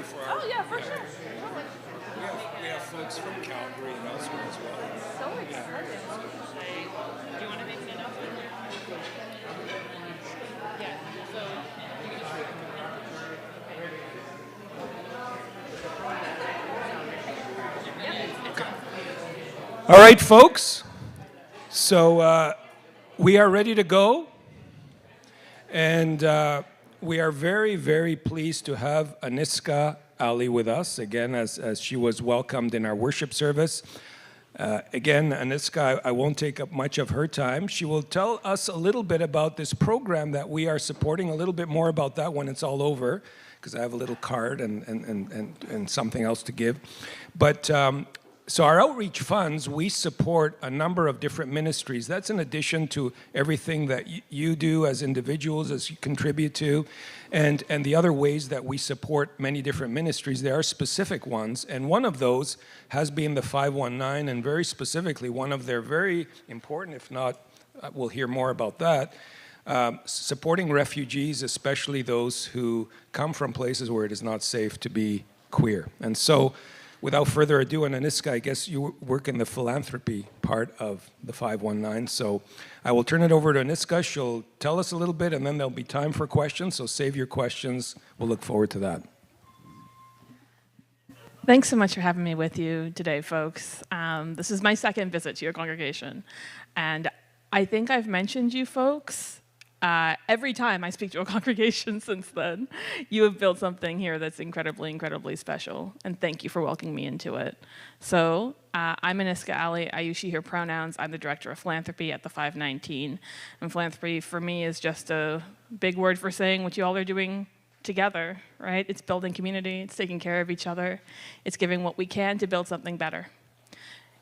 for our... Oh, yeah, for yeah. sure. Totally. We have folks from Calgary and elsewhere as well. So excited. Do you want to make an announcement? Yeah. So All right, folks. So we are ready to go. And we are very, very pleased to have ANISKA Ali with us, again, as she was welcomed in our worship service. Again, ANISKA, I won't take up much of her time. She will tell us a little bit about this program that we are supporting, a little bit more about that when it's all over, because I have a little card and something else to give. But so our outreach funds, we support a number of different ministries. That's in addition to everything that you do as individuals, as you contribute to, and the other ways that we support many different ministries. There are specific ones, and one of those has been the 519, and very specifically, one of their very important, if not, we'll hear more about that, supporting refugees, especially those who come from places where it is not safe to be queer. And so, without further ado, and ANISKA, I guess you work in the philanthropy part of the 519, so I will turn it over to ANISKA. She'll tell us a little bit, and then there'll be time for questions, so save your questions. We'll look forward to that. Thanks so much for having me with you today, folks. This is my second visit to your congregation, and I think I've mentioned you folks every time I speak to a congregation since then. You have built something here that's incredibly, incredibly special, and thank you for welcoming me into it. So, I'm ANISKA Ali. I use she, her pronouns. I'm the director of philanthropy at the 519. And philanthropy, for me, is just a big word for saying what you all are doing together, right? It's building community. It's taking care of each other. It's giving what we can to build something better.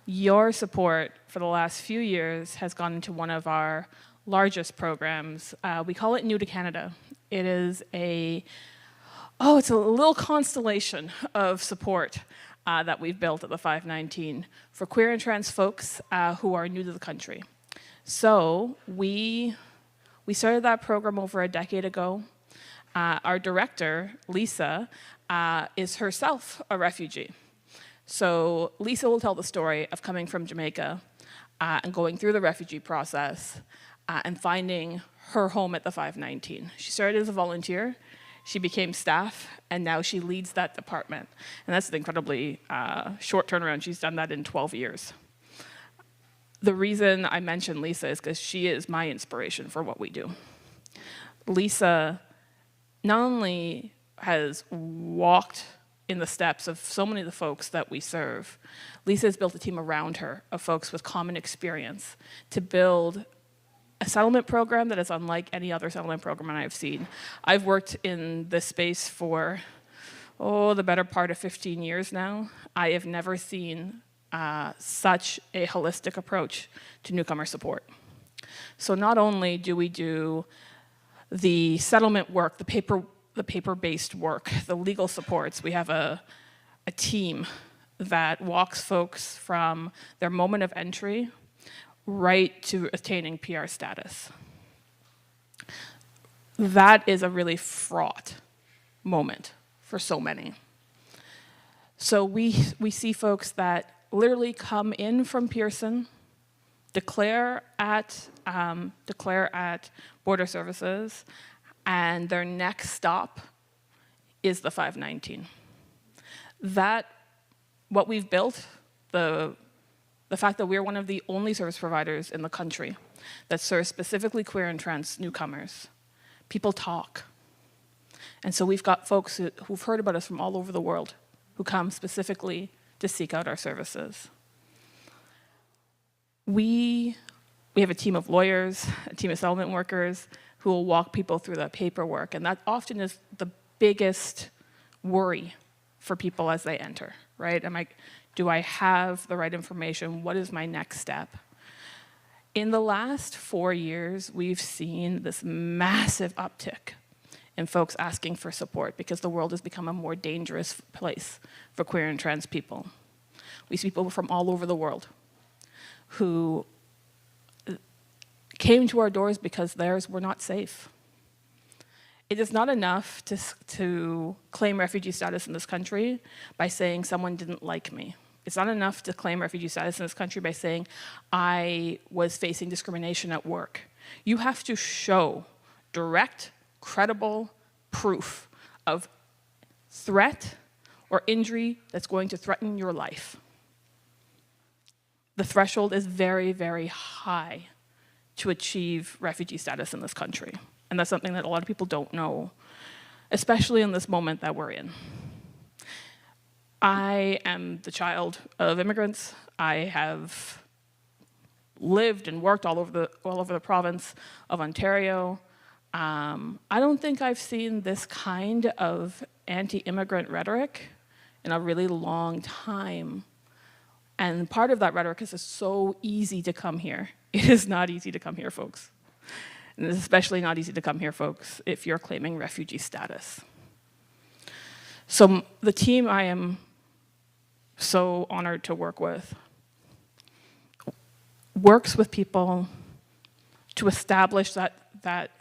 Your support for the last few years has gone into one of our largest programs. We call it New to Canada. It is it's a little constellation of support that we've built at the 519 for queer and trans folks who are new to the country. So we started that program over a decade ago. Our director, Lisa, is herself a refugee. So Lisa will tell the story of coming from Jamaica and going through the refugee process and finding her home at the 519. She started as a volunteer, she became staff, and now she leads that department. And that's an incredibly short turnaround. She's done that in 12 years. The reason I mention Lisa is because she is my inspiration for what we do. Lisa not only has walked in the steps of so many of the folks that we serve, Lisa has built a team around her of folks with common experience to build a settlement program that is unlike any other settlement program I've seen. I've worked in this space for, the better part of 15 years now. I have never seen such a holistic approach to newcomer support. So not only do we do the settlement work, the paper-based work, the legal supports, we have a team that walks folks from their moment of entry right to attaining PR status. That is a really fraught moment for so many. So we see folks that literally come in from Pearson, declare at Border Services, and their next stop is the 519. What we've built, the fact that we're one of the only service providers in the country that serves specifically queer and trans newcomers, people talk. And so we've got folks who've heard about us from all over the world who come specifically to seek out our services. We have a team of lawyers, a team of settlement workers who will walk people through the paperwork, and that often is the biggest worry for people as they enter, right? Do I have the right information? What is my next step? In the last 4 years, we've seen this massive uptick in folks asking for support because the world has become a more dangerous place for queer and trans people. We see people from all over the world who came to our doors because theirs were not safe. It is not enough to claim refugee status in this country by saying someone didn't like me. It's not enough to claim refugee status in this country by saying I was facing discrimination at work. You have to show direct, credible proof of threat or injury that's going to threaten your life. The threshold is very, very high to achieve refugee status in this country. And that's something that a lot of people don't know, especially in this moment that we're in. I am the child of immigrants. I have lived and worked all over the province of Ontario. I don't think I've seen this kind of anti-immigrant rhetoric in a really long time. And part of that rhetoric is it's so easy to come here. It is not easy to come here, folks. And it's especially not easy to come here, folks, if you're claiming refugee status. So the team I am so honored to work with works with people to establish that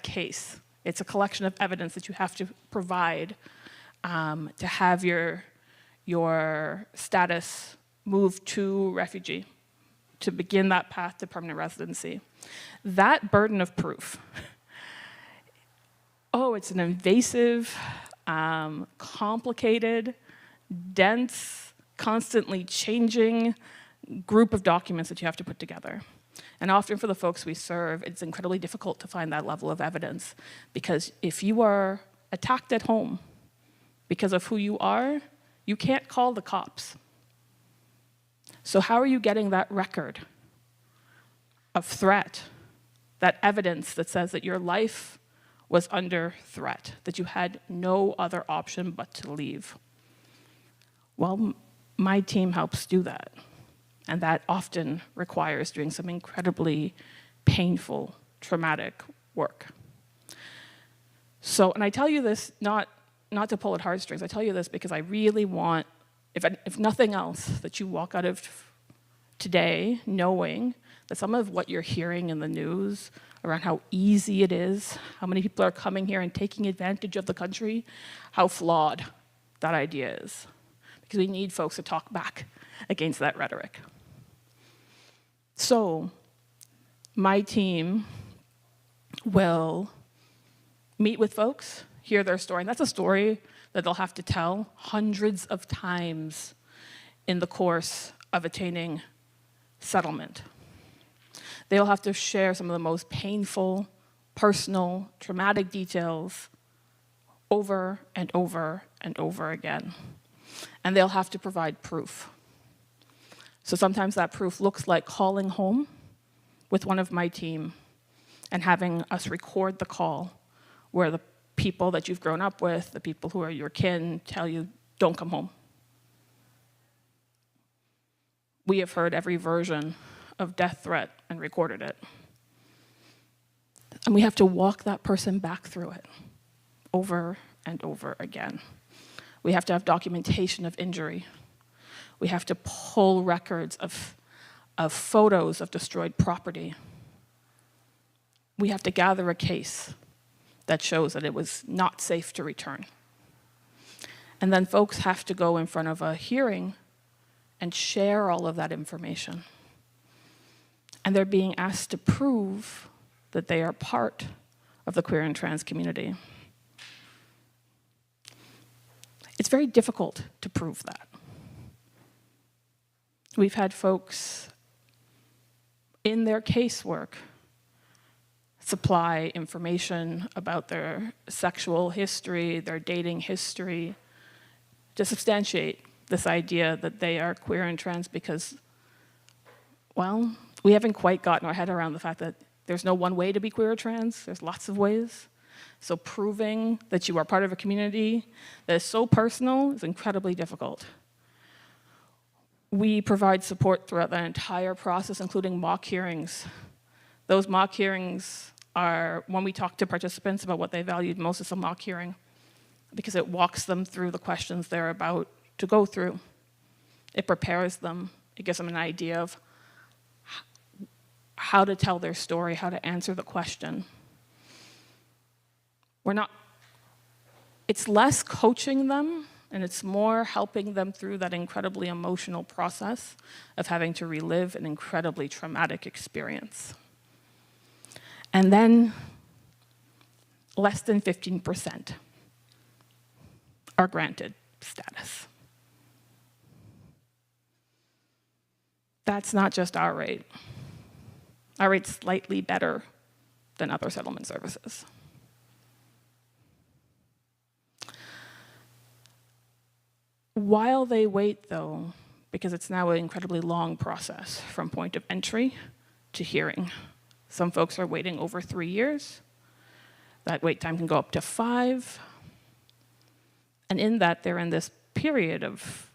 case. It's a collection of evidence that you have to provide to have your status moved to refugee, to begin that path to permanent residency. That burden of proof, it's an invasive, complicated, dense, constantly changing group of documents that you have to put together. And often for the folks we serve, it's incredibly difficult to find that level of evidence, because if you are attacked at home because of who you are, you can't call the cops. So how are you getting that record of threat, that evidence that says that your life was under threat, that you had no other option but to leave? Well, my team helps do that. And that often requires doing some incredibly painful, traumatic work. So, and I tell you this not to pull at heartstrings, I tell you this because I really want, if nothing else, that you walk out of today knowing that some of what you're hearing in the news around how easy it is, how many people are coming here and taking advantage of the country, how flawed that idea is. Because we need folks to talk back against that rhetoric. So, my team will meet with folks, hear their story, and that's a story that they'll have to tell hundreds of times in the course of attaining settlement. They'll have to share some of the most painful, personal, traumatic details over and over and over again. And they'll have to provide proof. So sometimes that proof looks like calling home with one of my team and having us record the call where the people that you've grown up with, the people who are your kin, tell you, don't come home. We have heard every version of death threat and recorded it. And we have to walk that person back through it over and over again. We have to have documentation of injury. We have to pull records of photos of destroyed property. We have to gather a case that shows that it was not safe to return. And then folks have to go in front of a hearing and share all of that information. And they're being asked to prove that they are part of the queer and trans community. It's very difficult to prove that. We've had folks in their casework supply information about their sexual history, their dating history, to substantiate this idea that they are queer and trans because, well, we haven't quite gotten our head around the fact that there's no one way to be queer or trans. There's lots of ways. So proving that you are part of a community that is so personal is incredibly difficult. We provide support throughout that entire process, including mock hearings. Those mock hearings are when we talk to participants about what they valued most as a mock hearing, because it walks them through the questions they're about to go through. It prepares them. It gives them an idea of how to tell their story, how to answer the question. we're not, it's less coaching them, and it's more helping them through that incredibly emotional process of having to relive an incredibly traumatic experience. And then less than 15% are granted status. That's not just our rate. Our rate's slightly better than other settlement services. While they wait, though, because it's now an incredibly long process from point of entry to hearing. Some folks are waiting over 3 years. That wait time can go up to 5. And in that, they're in this period of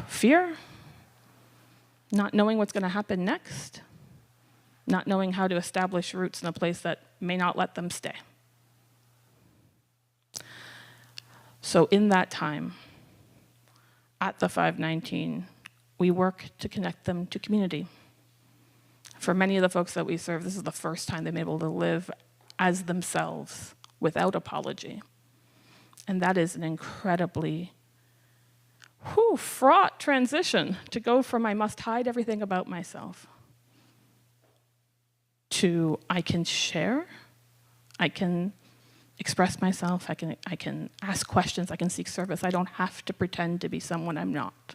fear, not knowing what's going to happen next, not knowing how to establish roots in a place that may not let them stay. So in that time, at the 519, we work to connect them to community. For many of the folks that we serve, this is the first time they've been able to live as themselves without apology. And that is an incredibly fraught transition to go from I must hide everything about myself to I can share, I can express myself, I can ask questions, I can seek service. I don't have to pretend to be someone I'm not.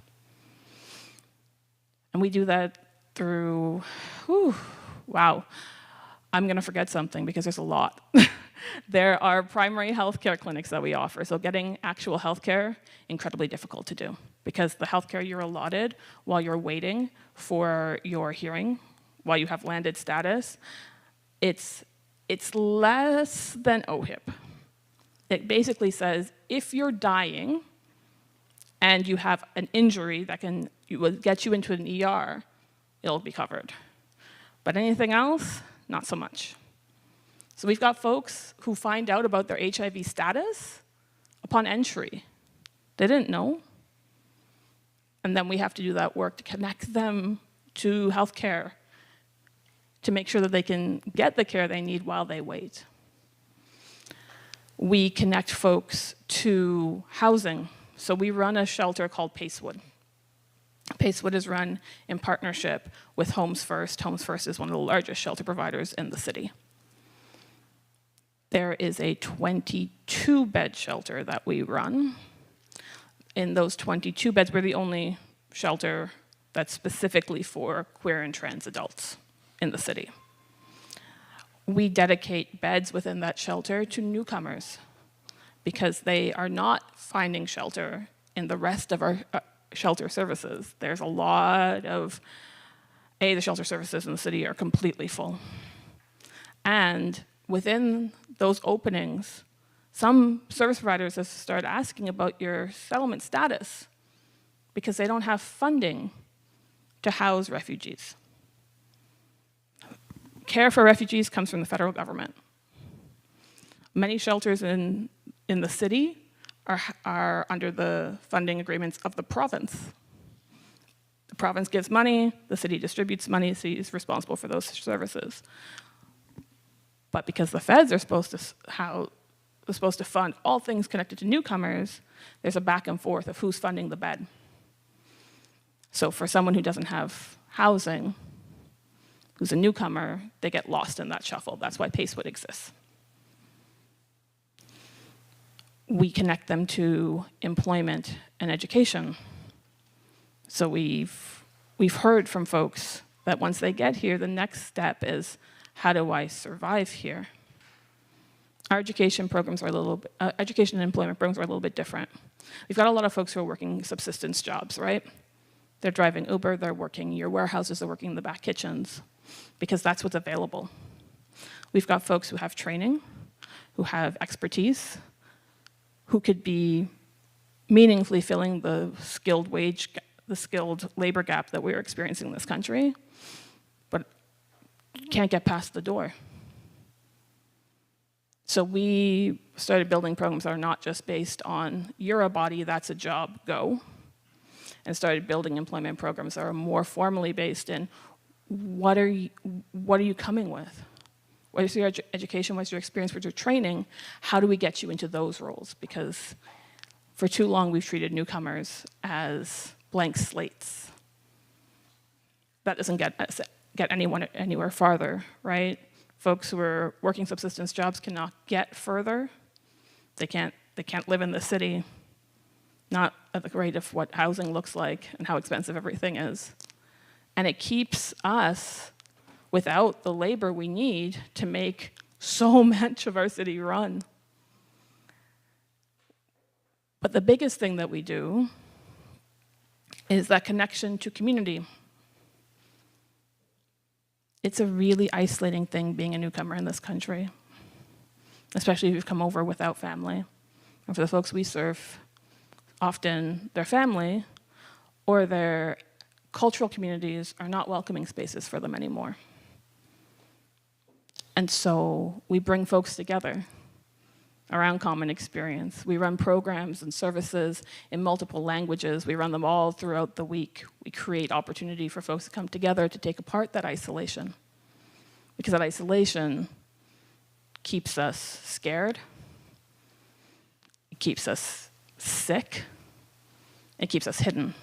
And we do that through, wow. I'm going to forget something because there's a lot. There are primary health care clinics that we offer. So getting actual health care, incredibly difficult to do because the health care you're allotted while you're waiting for your hearing, while you have landed status, it's less than OHIP. It basically says if you're dying and you have an injury that will get you into an ER, it'll be covered. But anything else, not so much. So we've got folks who find out about their HIV status upon entry. They didn't know. And then we have to do that work to connect them to healthcare to make sure that they can get the care they need while they wait. We connect folks to housing. So we run a shelter called Pacewood. Pacewood is run in partnership with Homes First. Homes First is one of the largest shelter providers in the city. There is a 22-bed shelter that we run. In those 22 beds, we're the only shelter that's specifically for queer and trans adults in the city. We dedicate beds within that shelter to newcomers because they are not finding shelter in the rest of our shelter services. There's a lot of, the shelter services in the city are completely full. And within those openings, some service providers have started asking about your settlement status because they don't have funding to house refugees. Care for refugees comes from the federal government. Many shelters in the city are under the funding agreements of the province. The province gives money, the city distributes money, the city is responsible for those services. But because the feds are supposed to fund all things connected to newcomers, there's a back and forth of who's funding the bed. So for someone who doesn't have housing, who's a newcomer, they get lost in that shuffle. That's why Pacewood exists. We connect them to employment and education. So we've heard from folks that once they get here, the next step is, how do I survive here? Our education programs are education and employment programs are a little bit different. We've got a lot of folks who are working subsistence jobs, right? They're driving Uber, they're working your warehouses, they're working in the back kitchens, because that's what's available. We've got folks who have training, who have expertise, who could be meaningfully filling the skilled labor gap that we're experiencing in this country, but can't get past the door. So we started building programs that are not just based on, you're a body, that's a job, go, and started building employment programs that are more formally based in, what are you coming with? What's your education? What's your experience? What's your training? How do we get you into those roles? Because for too long, we've treated newcomers as blank slates. That doesn't get anyone anywhere farther, right? Folks who are working subsistence jobs cannot get further. They can't live in the city, not at the rate of what housing looks like and how expensive everything is. And it keeps us without the labor we need to make so much of our city run. But the biggest thing that we do is that connection to community. It's a really isolating thing being a newcomer in this country, especially if you've come over without family. And for the folks we serve, often their family or their cultural communities are not welcoming spaces for them anymore. And so we bring folks together around common experience. We run programs and services in multiple languages. We run them all throughout the week. We create opportunity for folks to come together to take apart that isolation. Because that isolation keeps us scared. It keeps us sick. It keeps us hidden.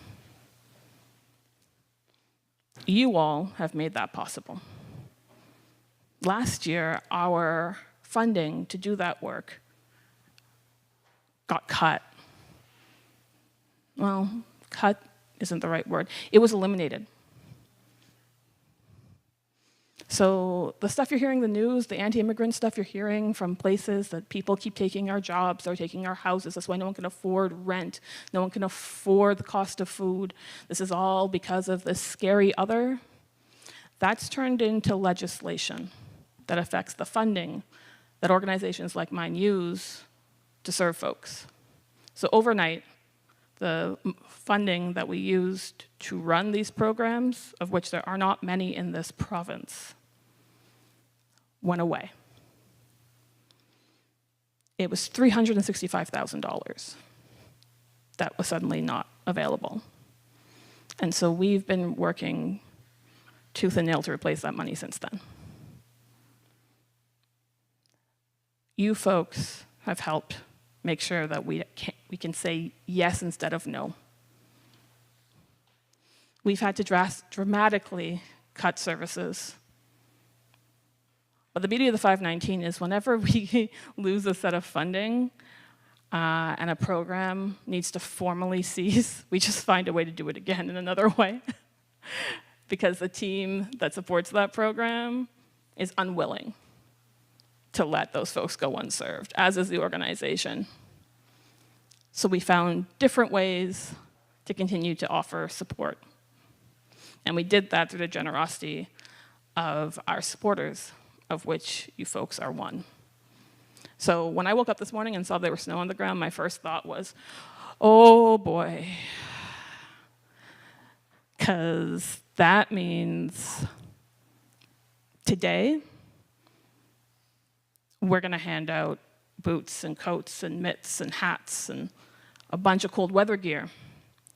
You all have made that possible. Last year, our funding to do that work got cut. Well, cut isn't the right word. It was eliminated. So the stuff you're hearing in the news, the anti-immigrant stuff you're hearing from places that people keep taking our jobs, they're taking our houses, that's why no one can afford rent, no one can afford the cost of food, this is all because of this scary other, that's turned into legislation that affects the funding that organizations like mine use to serve folks. So overnight, the funding that we used to run these programs, of which there are not many in this province, went away. It was $365,000 that was suddenly not available. And so we've been working tooth and nail to replace that money since then. You folks have helped make sure that we can say yes instead of no. We've had to dramatically cut services. But the beauty of the 519 is whenever we lose a set of funding and a program needs to formally cease, we just find a way to do it again in another way. Because the team that supports that program is unwilling to let those folks go unserved, as is the organization. So we found different ways to continue to offer support. And we did that through the generosity of our supporters, of which you folks are one. So when I woke up this morning and saw there was snow on the ground, my first thought was, oh boy. Because that means today, we're going to hand out boots and coats and mitts and hats and a bunch of cold weather gear.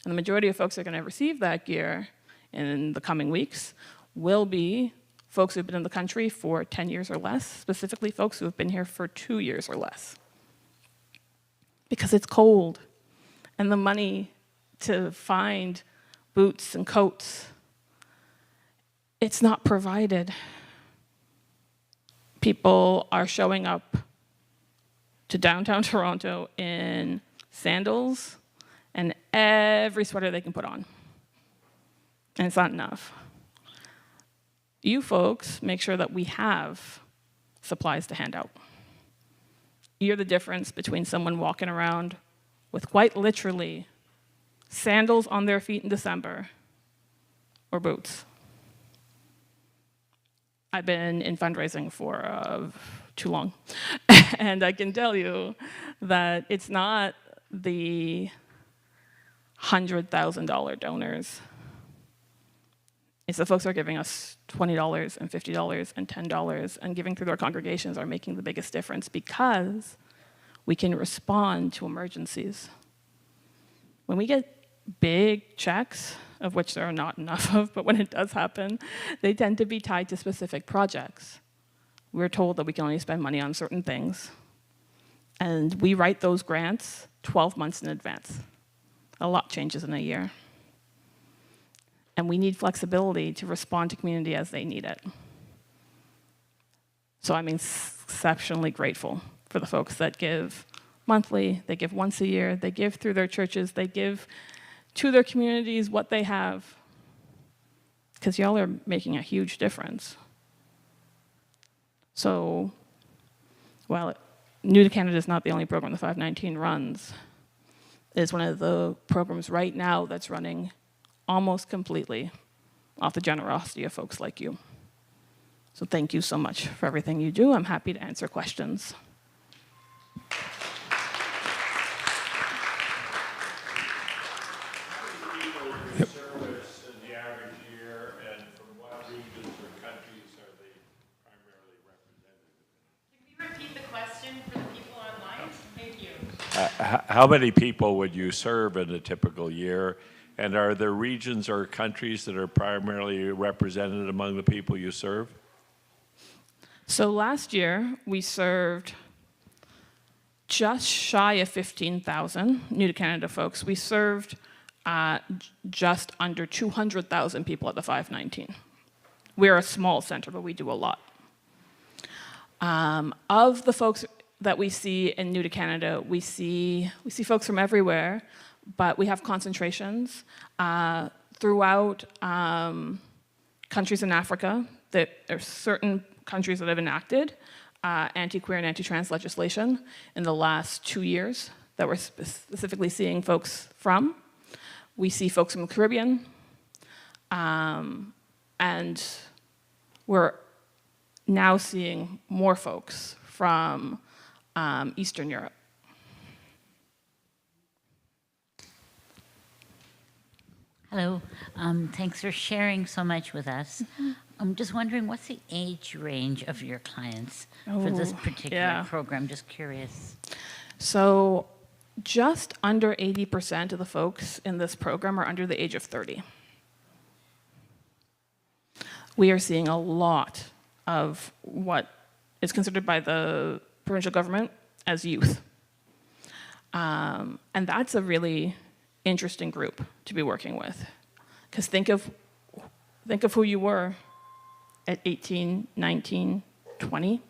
And the majority of folks that are going to receive that gear in the coming weeks will be folks who've been in the country for 10 years or less, specifically folks who have been here for 2 years or less. Because it's cold, and the money to find boots and coats, it's not provided. People are showing up to downtown Toronto in sandals and every sweater they can put on. And it's not enough. You folks make sure that we have supplies to hand out. You're the difference between someone walking around with quite literally sandals on their feet in December or boots. I've been in fundraising for too long. And I can tell you that it's not the $100,000 donors. It's the folks who are giving us $20 and $50 and $10 and giving through their congregations are making the biggest difference because we can respond to emergencies. When we get big checks, of which there are not enough of, but when it does happen, they tend to be tied to specific projects. we're told that we can only spend money on certain things. And we write those grants 12 months in advance. A lot changes in a year. And we need flexibility to respond to community as they need it. So I'm exceptionally grateful for the folks that give monthly, they give once a year, they give through their churches, they give to their communities what they have. Because y'all are making a huge difference. So, while New to Canada is not the only program the 519 runs, it is one of the programs right now that's running almost completely off the generosity of folks like you. So thank you so much for everything you do. I'm happy to answer questions. How many people would you serve in a typical year? And are there regions or countries that are primarily represented among the people you serve? So last year, we served just shy of 15,000 New to Canada folks. We served just under 200,000 people at the 519. We're a small center, but we do a lot. Of the folks that we see in New to Canada, we see folks from everywhere, but we have concentrations throughout countries in Africa. There are certain countries that have enacted anti-queer and anti-trans legislation in the last 2 years that we're specifically seeing folks from. We see folks from the Caribbean, and we're now seeing more folks from Eastern Europe. Hello. Thanks for sharing so much with us. I'm just wondering, what's the age range of your clients for this particular program? Just curious. So just under 80% of the folks in this program are under the age of 30. We are seeing a lot of what is considered by the provincial government as youth. And that's a really interesting group to be working with. Because think of who you were at 18, 19, 20.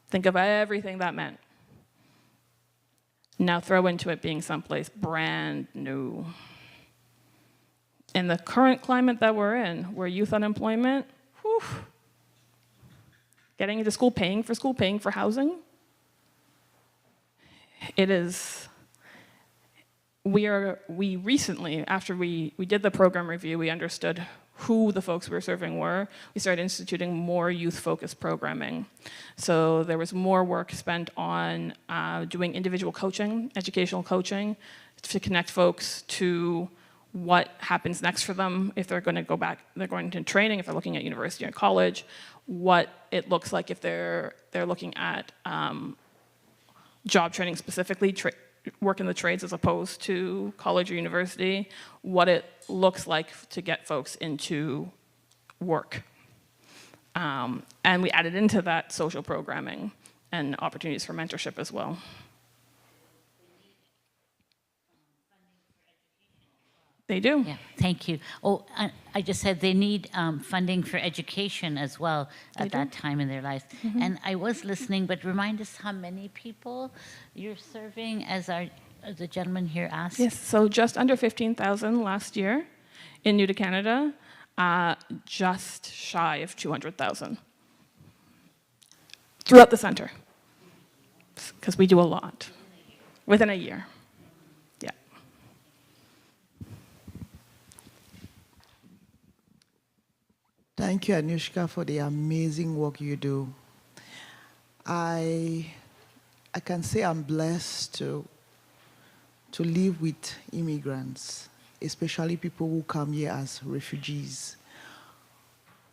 Think of everything that meant. Now throw into it being someplace brand new. In the current climate that we're in, where youth unemployment, whew, getting into school, paying for housing, it is. We recently, after we did the program review, we understood who the folks we were serving were. We started instituting more youth-focused programming. So there was more work spent on doing individual coaching, educational coaching, to connect folks to what happens next for them if they're going to go back, they're going into training, if they're looking at university or college, what it looks like if they're looking at job training specifically, work in the trades as opposed to college or university, what it looks like to get folks into work. And we added into that social programming and opportunities for mentorship as well. They do. Yeah, thank you. Oh, I just said they need funding for education as well at that time in their life. And I was listening, but remind us how many people you're serving, as the gentleman here asked. Yes, so just under 15,000 last year in New to Canada, just shy of 200,000 throughout the center, because we do a lot within a year. Yeah. Thank you, ANISKA, for the amazing work you do. I can say I'm blessed to live with immigrants, especially people who come here as refugees.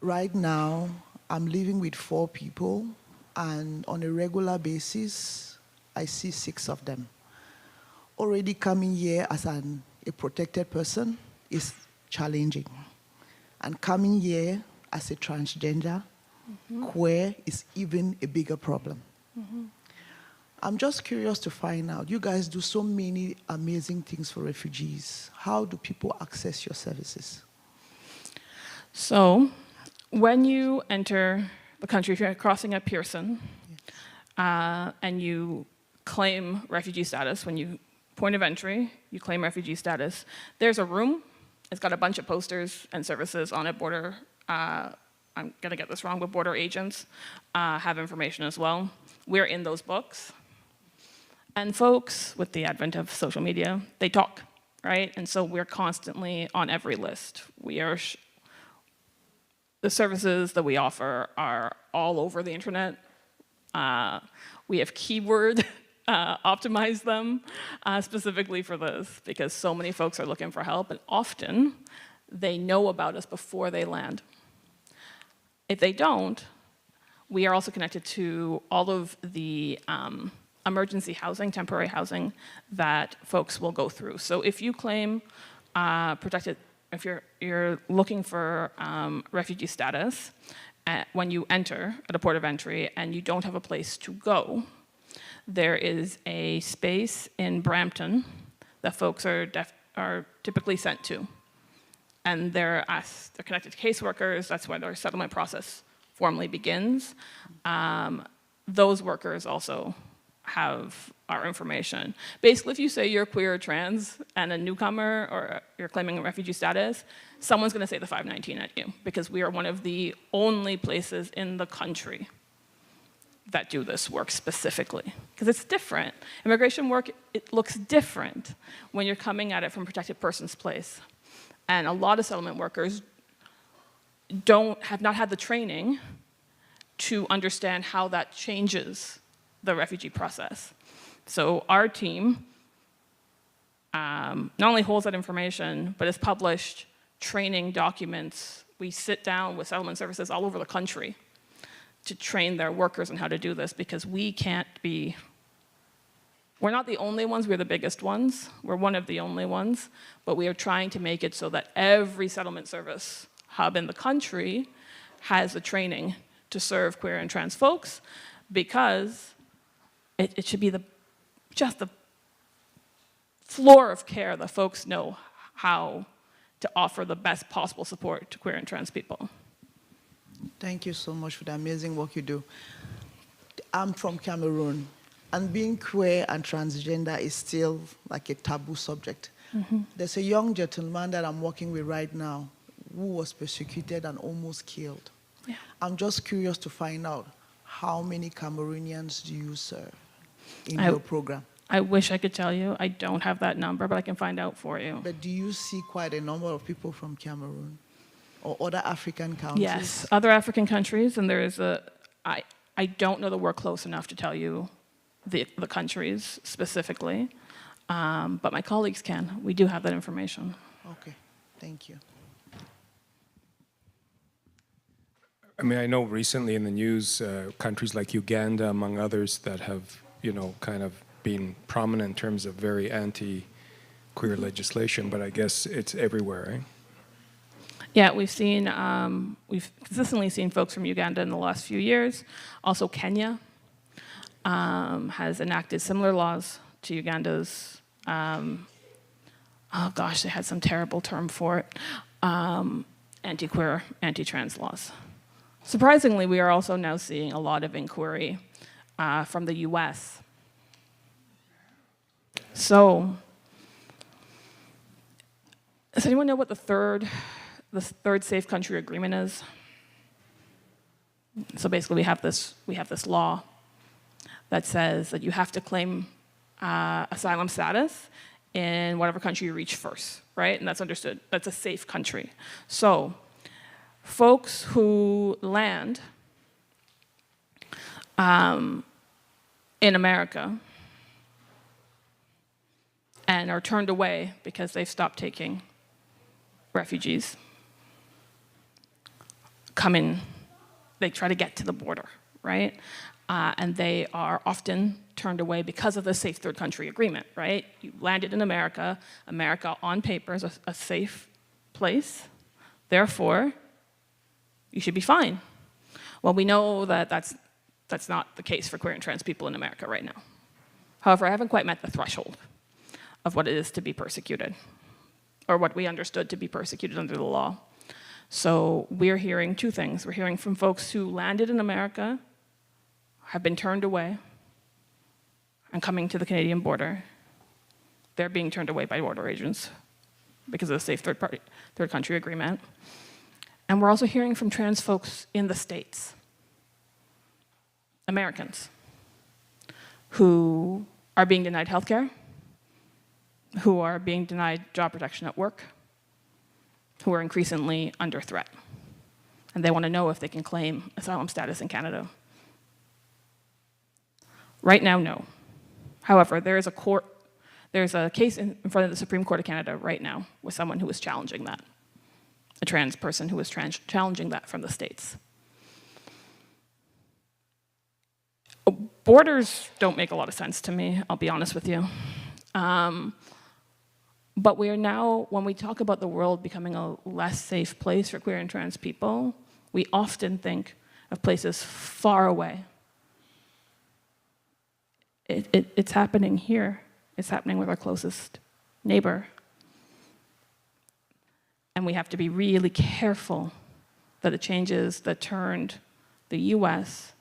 Right now, I'm living with 4 people, and on a regular basis, I see 6 of them. Already coming here as a protected person is challenging. And coming here as a transgender queer is even a bigger problem. I'm just curious to find out, you guys do so many amazing things for refugees. How do people access your services? So, when you enter the country, if you're crossing at Pearson, and you claim refugee status, when you point of entry, you claim refugee status, there's a room. It's got a bunch of posters and services on it. Border, I'm gonna get this wrong, but border agents have information as well. We're in those books. And folks, with the advent of social media, they talk, right? And so we're constantly on every list. We are, the services that we offer are all over the internet. We have keyword optimized them specifically for this because so many folks are looking for help, and often they know about us before they land. If they don't, we are also connected to all of the emergency housing, temporary housing that folks will go through. So if you claim protected, if you're looking for refugee status, when you enter at a port of entry and you don't have a place to go, there is a space in Brampton that folks are typically sent to. And they're connected to caseworkers. That's where their settlement process formally begins. Those workers also have our information. Basically, if you say you're queer or trans and a newcomer or you're claiming refugee status, someone's gonna say the 519 at you because we are one of the only places in the country that do this work specifically. Because it's different. Immigration work, it looks different when you're coming at it from protected person's place. And a lot of settlement workers have not had the training to understand how that changes the refugee process. So our team not only holds that information, but has published training documents. We sit down with settlement services all over the country to train their workers on how to do this because we're not the only ones, we're the biggest ones. We're one of the only ones, but we are trying to make it so that every settlement service hub in the country has the training to serve queer and trans folks because it should be just the floor of care that folks know how to offer the best possible support to queer and trans people. Thank you so much for the amazing work you do. I'm from Cameroon, and being queer and transgender is still like a taboo subject. There's a young gentleman that I'm working with right now who was persecuted and almost killed. Yeah. I'm just curious to find out how many Cameroonians do you serve in your program? I wish I could tell you. I don't have that number, but I can find out for you. But do you see quite a number of people from Cameroon or other African countries? Yes, other African countries, and there is I don't know that we're close enough to tell you the countries specifically, but my colleagues can. We do have that information. Okay, thank you. I mean, I know recently in the news, countries like Uganda, among others, that have, kind of been prominent in terms of very anti-queer legislation, but I guess it's everywhere, right? Yeah, we've consistently seen folks from Uganda in the last few years. Also, Kenya has enacted similar laws to Uganda's. Oh gosh, they had some terrible term for it. Anti-queer, anti-trans laws. Surprisingly, we are also now seeing a lot of inquiry from the US. So, does anyone know what the third safe country agreement is? So basically we have this law that says that you have to claim asylum status in whatever country you reach first, right? And that's understood. That's a safe country. So folks who land in America and are turned away because they've stopped taking refugees come in, they try to get to the border, right? And they are often turned away because of the safe third country agreement, right? You landed in America. America on paper is a safe place. Therefore, you should be fine. Well, we know that that's not the case for queer and trans people in America right now. However, I haven't quite met the threshold of what it is to be persecuted, or what we understood to be persecuted under the law. So we're hearing two things. We're hearing from folks who landed in America, have been turned away, and coming to the Canadian border. They're being turned away by border agents because of the safe third country agreement. And we're also hearing from trans folks in the States, Americans, who are being denied health care, who are being denied job protection at work, who are increasingly under threat. And they want to know if they can claim asylum status in Canada. Right now, no. However, there's a case in front of the Supreme Court of Canada right now with someone who is challenging that, a trans person who is challenging that from the States. Borders don't make a lot of sense to me, I'll be honest with you. But we are now, when we talk about the world becoming a less safe place for queer and trans people, we often think of places far away. It's happening here. It's happening with our closest neighbor. And we have to be really careful that the changes that turned the US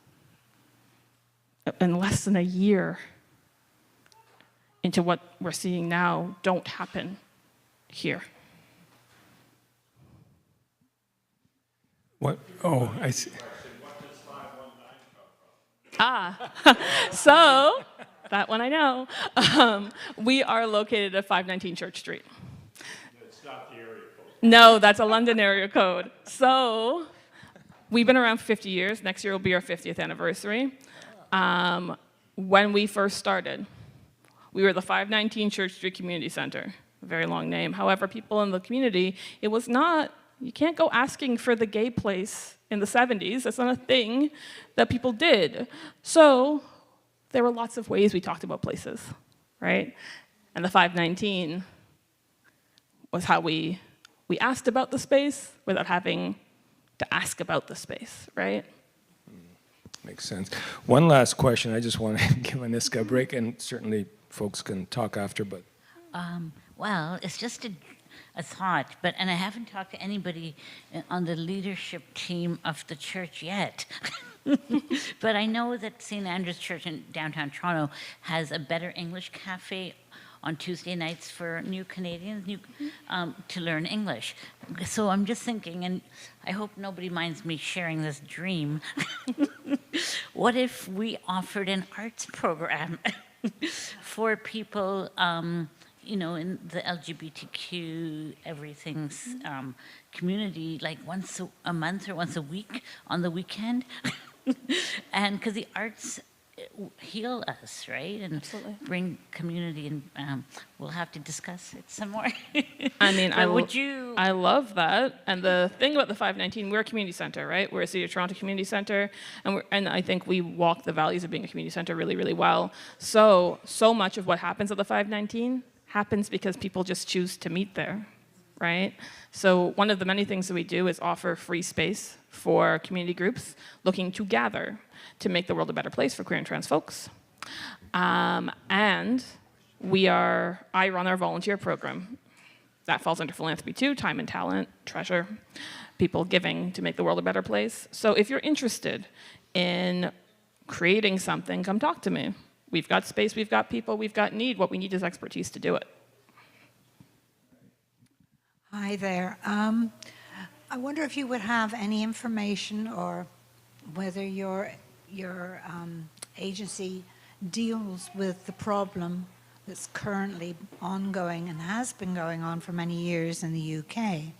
in less than a year into what we're seeing now don't happen here. What? Oh, I see. So, that one I know. We are located at 519 Church Street. It's not the area code. No, that's a London area code. So, we've been around for 50 years. Next year will be our 50th anniversary. When we first started, we were the 519 Church Street Community Center. A very long name. However, people in the community, it was not, you can't go asking for the gay place in the 70s. That's not a thing that people did. So there were lots of ways we talked about places, right? And the 519 was how we asked about the space without having to ask about the space, right? Makes sense. One last question. I just want to give ANISKA a break, and certainly folks can talk after, but. Well, it's just a thought, and I haven't talked to anybody on the leadership team of the church yet. But I know that St. Andrew's Church in downtown Toronto has a Better English Cafe on Tuesday nights for new Canadians to learn English. So I'm just thinking, and I hope nobody minds me sharing this dream, what if we offered an arts program for people in the LGBTQ everything's community, like once a month or once a week on the weekend? And because the arts heal us, right? And Absolutely. bring community, and we'll have to discuss it some more. I mean, But I love that. And the thing about the 519, we're a community center, right? We're a City of Toronto community center, and I think we walk the values of being a community center really, really well. So much of what happens at the 519 happens because people just choose to meet there, right? So one of the many things that we do is offer free space for community groups looking to gather to make the world a better place for queer and trans folks. And I run our volunteer program. That falls under philanthropy too, time and talent, treasure, people giving to make the world a better place. So if you're interested in creating something, come talk to me. We've got space, we've got people, we've got need. What we need is expertise to do it. Hi there. I wonder if you would have any information, or whether your agency deals with the problem that's currently ongoing and has been going on for many years in the UK,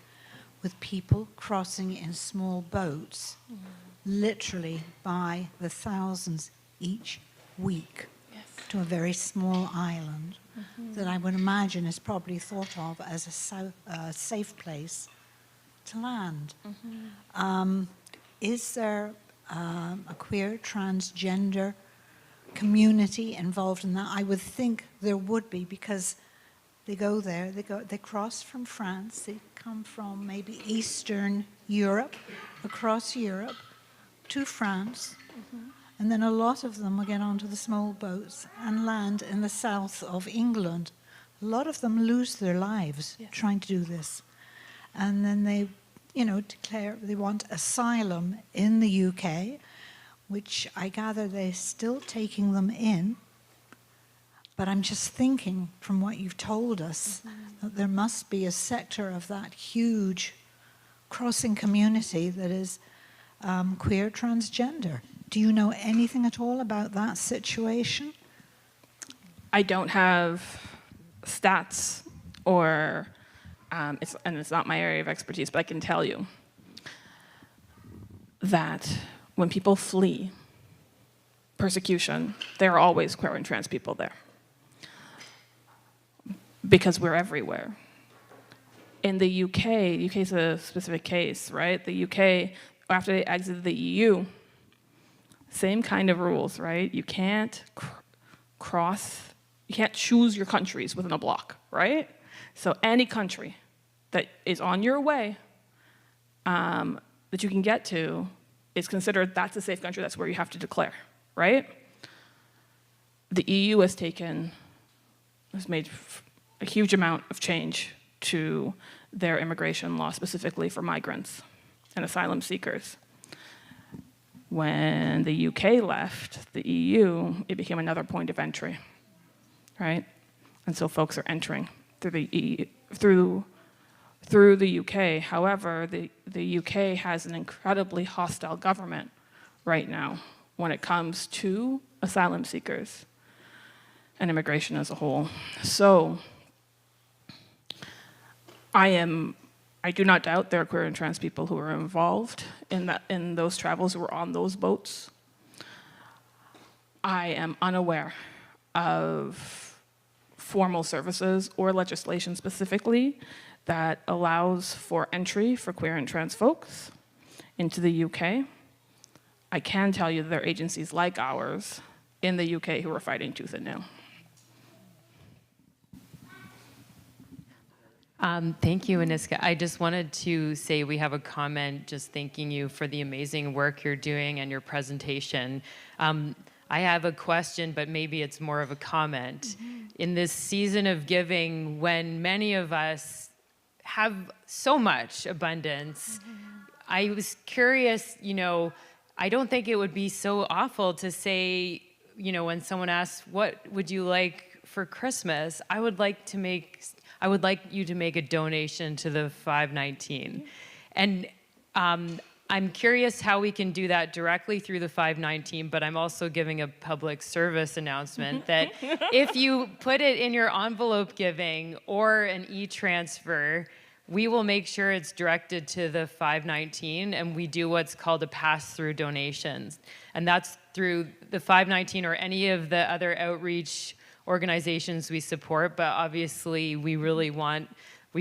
with people crossing in small boats, literally by the thousands each week, to a very small island that I would imagine is probably thought of as a safe place to land. Is there a queer, transgender community involved in that? I would think there would be, because they go there, they cross from France, they come from maybe Eastern Europe, across Europe, to France, and then a lot of them will get onto the small boats and land in the south of England. A lot of them lose their lives trying to do this. And then they, declare they want asylum in the UK, which I gather they're still taking them in. But I'm just thinking, from what you've told us, that there must be a sector of that huge crossing community that is queer transgender. Do you know anything at all about that situation? I don't have stats or, it's not my area of expertise, but I can tell you that when people flee persecution, there are always queer and trans people there. Because we're everywhere. In the UK is a specific case, right? The UK, after they exited the EU, same kind of rules, right? You can't you can't choose your countries within a block, right? So any country that is on your way that you can get to is considered that's a safe country, that's where you have to declare, right? The EU has made a huge amount of change to their immigration law, specifically for migrants and asylum seekers. When the UK left the EU, it became another point of entry, right? And so folks are entering through the EU, through the UK. However, the UK has an incredibly hostile government right now when it comes to asylum seekers and immigration as a whole. So I do not doubt there are queer and trans people who are involved in those travels, who were on those boats. I am unaware of formal services or legislation specifically that allows for entry for queer and trans folks into the UK. I can tell you that there are agencies like ours in the UK who are fighting tooth and nail. Thank you, ANISKA. I just wanted to say we have a comment just thanking you for the amazing work you're doing and your presentation. I have a question, but maybe it's more of a comment. In this season of giving, when many of us have so much abundance, I was curious, I don't think it would be so awful to say, when someone asks, what would you like for Christmas? I would like you to make a donation to the 519. And I'm curious how we can do that directly through the 519, but I'm also giving a public service announcement that if you put it in your envelope giving or an e-transfer, we will make sure it's directed to the 519, and we do what's called a pass-through donations. And that's through the 519 or any of the other outreach organizations we support, but obviously we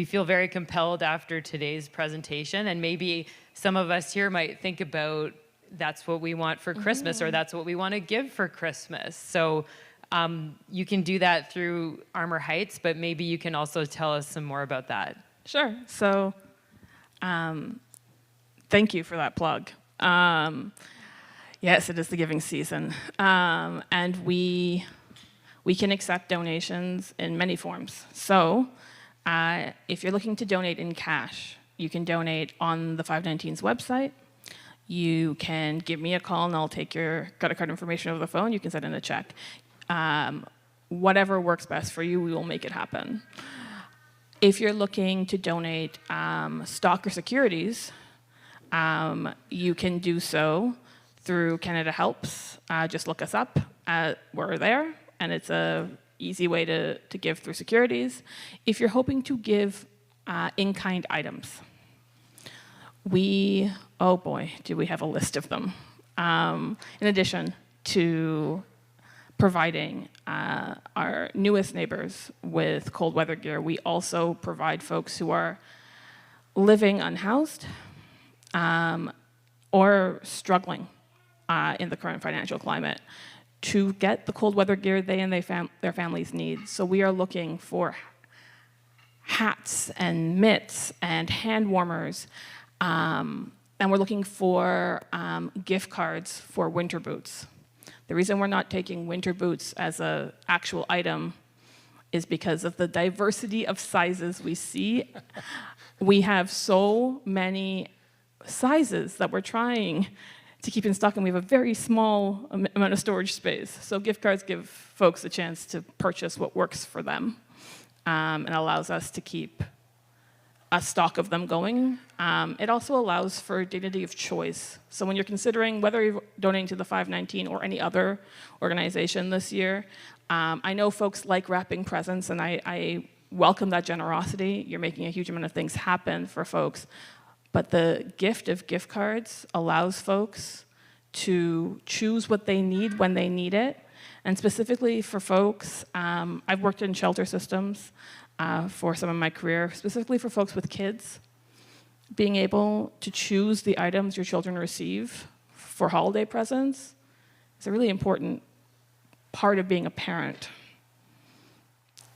feel very compelled after today's presentation, and maybe some of us here might think about that's what we want for Christmas, or that's what we want to give for Christmas. So you can do that through Armor Heights, but maybe you can also tell us some more about that. Sure. So thank you for that plug. Yes, it is the giving season. And we can accept donations in many forms. So if you're looking to donate in cash, you can donate on the 519's website. You can give me a call and I'll take your credit card information over the phone. You can send in a check. Whatever works best for you, we will make it happen. If you're looking to donate stock or securities, you can do so through Canada Helps. Just look us up. We're there, and it's an easy way to give through securities. If you're hoping to give in-kind items, oh boy, do we have a list of them. In addition to providing our newest neighbors with cold weather gear, we also provide folks who are living unhoused or struggling in the current financial climate to get the cold weather gear they and their families need. So we are looking for hats and mitts and hand warmers, And we're looking for gift cards for winter boots. The reason we're not taking winter boots as an actual item is because of the diversity of sizes we see. We have so many sizes that we're trying to keep in stock, and we have a very small amount of storage space. So gift cards give folks a chance to purchase what works for them, and allows us to keep a stock of them going. It also allows for dignity of choice. So when you're considering whether you're donating to the 519 or any other organization this year, I know folks like wrapping presents, and I welcome that generosity. You're making a huge amount of things happen for folks. But the gift of gift cards allows folks to choose what they need when they need it. And specifically for folks, I've worked in shelter systems for some of my career, specifically for folks with kids. Being able to choose the items your children receive for holiday presents is a really important part of being a parent.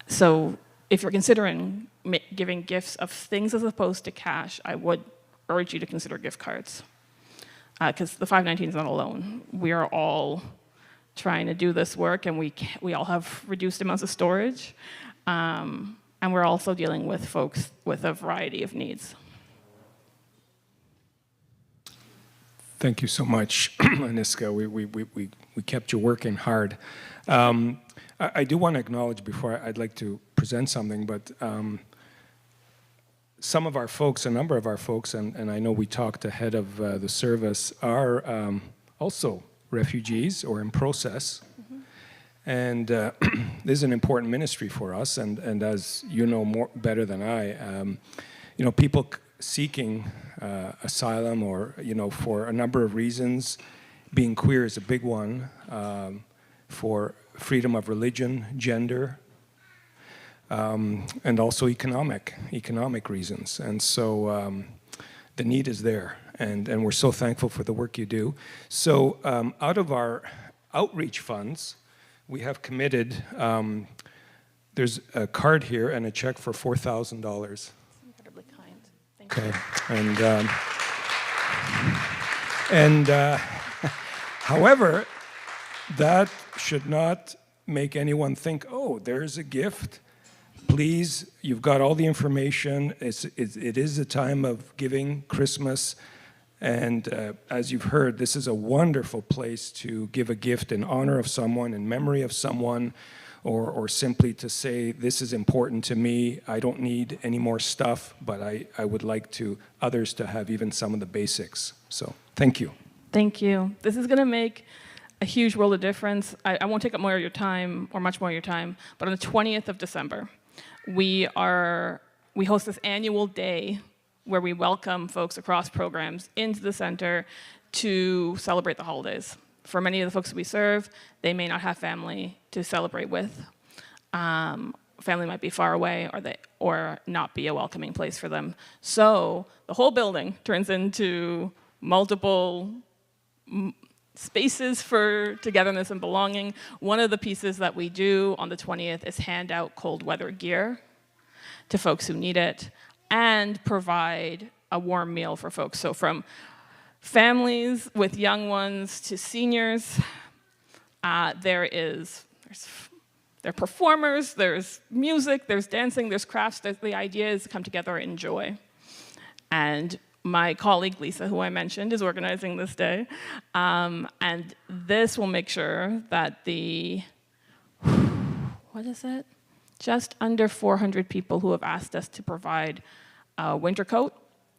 So if you're considering giving gifts of things as opposed to cash, I would urge you to consider gift cards. Because the 519 is not alone. We are all trying to do this work, and we all have reduced amounts of storage. And we're also dealing with folks with a variety of needs. Thank you so much, ANISKA. We kept you working hard. I do want to acknowledge before I'd like to present something, but some of our folks, a number of our folks, and I know we talked ahead of the service, are also refugees or in process. And this is an important ministry for us, and as you know better than I, people seeking asylum or, for a number of reasons, being queer is a big one, for freedom of religion, gender, and also economic reasons. And so the need is there, and we're so thankful for the work you do. So out of our outreach funds, we have committed, there's a card here and a check for $4,000. Incredibly kind. Thank you. Okay, and however, that should not make anyone think, oh, there's a gift. Please, you've got all the information. It is a time of giving, Christmas. And as you've heard, this is a wonderful place to give a gift in honor of someone, in memory of someone, or simply to say, this is important to me. I don't need any more stuff, but I would like others to have even some of the basics. So thank you. Thank you. This is going to make a huge world of difference. I won't take up more of your time, or much more of your time, but on the 20th of December, we host this annual day where we welcome folks across programs into the center to celebrate the holidays. For many of the folks that we serve, they may not have family to celebrate with. Family might be far away, or not be a welcoming place for them. So the whole building turns into multiple spaces for togetherness and belonging. One of the pieces that we do on the 20th is hand out cold weather gear to folks who need it, and provide a warm meal for folks. So from families with young ones to seniors, there are performers, there's music, there's dancing, there's crafts. The idea is to come together and enjoy. And my colleague Lisa, who I mentioned, is organizing this day. And this will make sure that just under 400 people who have asked us to provide a winter coat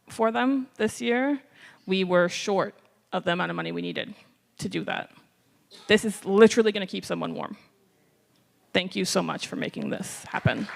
for them this year. We were short of the amount of money we needed to do that. This is literally going to keep someone warm. Thank you so much for making this happen.